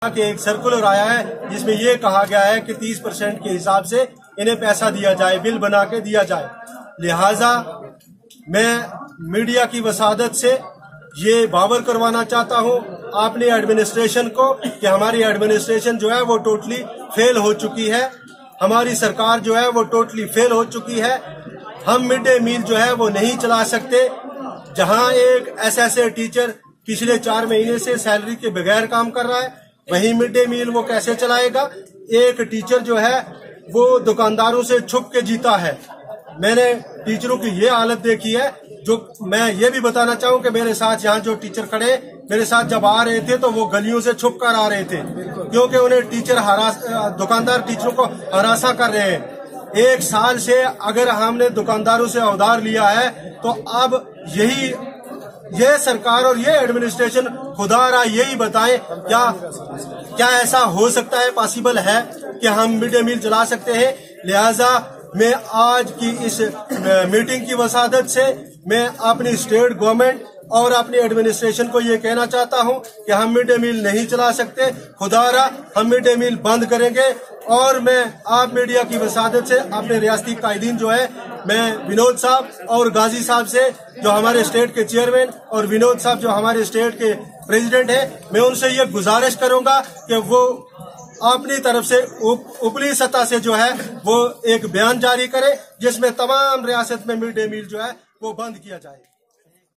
کہ ایک سرکولر آیا ہے جس میں یہ کہا گیا ہے کہ 30% کے حساب سے انہیں پیسہ دیا جائے، بل بنا کے دیا جائے۔ لہٰذا میں میڈیا کی وسادت سے یہ باور کروانا چاہتا ہوں اپنی ایڈمنسٹریشن کو کہ ہماری ایڈمنسٹریشن جو ہے وہ ٹوٹلی فیل ہو چکی ہے، ہماری سرکار جو ہے وہ ٹوٹلی فیل ہو چکی ہے۔ ہم مڈ ڈے میل جو ہے وہ نہیں چلا سکتے۔ جہاں ایک ایسے ٹیچر پچھلے 4 مہینے سے سیلری کے بغیر کام کر رہا ہے، وہیں مڈ ڈے میل وہ کیسے چلائے گا؟ ایک ٹیچر جو ہے وہ دکانداروں سے چھپ کے جیتا ہے۔ میں نے ٹیچروں کی یہ حالت دیکھی ہے، جو میں یہ بھی بتانا چاہوں کہ میرے ساتھ یہاں جو ٹیچر کھڑے میرے ساتھ جب آ رہے تھے تو وہ گلیوں سے چھپ کر آ رہے تھے، کیونکہ انہیں دکاندار ٹیچروں کو ہراساں کر رہے ہیں۔ 1 سال سے اگر ہم نے دکانداروں سے ادھار لیا ہے تو اب یہ سرکار اور یہ ایڈمنسٹریشن خدا را یہی بتائیں کیا ایسا ہو سکتا ہے، پاسبل ہے کہ ہم مڈ ڈے میل چلا سکتے ہیں؟ لہٰذا میں آج کی اس میٹنگ کی وسادت سے میں اپنی اسٹیٹ گورنمنٹ اور اپنی ایڈمنسٹریشن کو یہ کہنا چاہتا ہوں کہ ہم مڈ ڈے میل نہیں چلا سکتے، خدا را ہم مڈ ڈے میل بند کریں گے۔ اور میں آپ میڈیا کی وسادت سے اپنے ریاستی قائدین جو ہے، میں ونود صاحب اور غازی صاحب سے جو ہمارے اسٹیٹ کے چیئرمین اور ونود صاحب جو ہمارے اسٹیٹ کے پریزیڈنٹ ہیں، میں ان سے یہ گزارش کروں گا کہ وہ اپنی طرف سے اوپری سطح سے جو ہے وہ ایک بیان جاری کرے جس میں تمام ریاست میں مڈ ڈے میل جو ہے وہ بند کیا جائے۔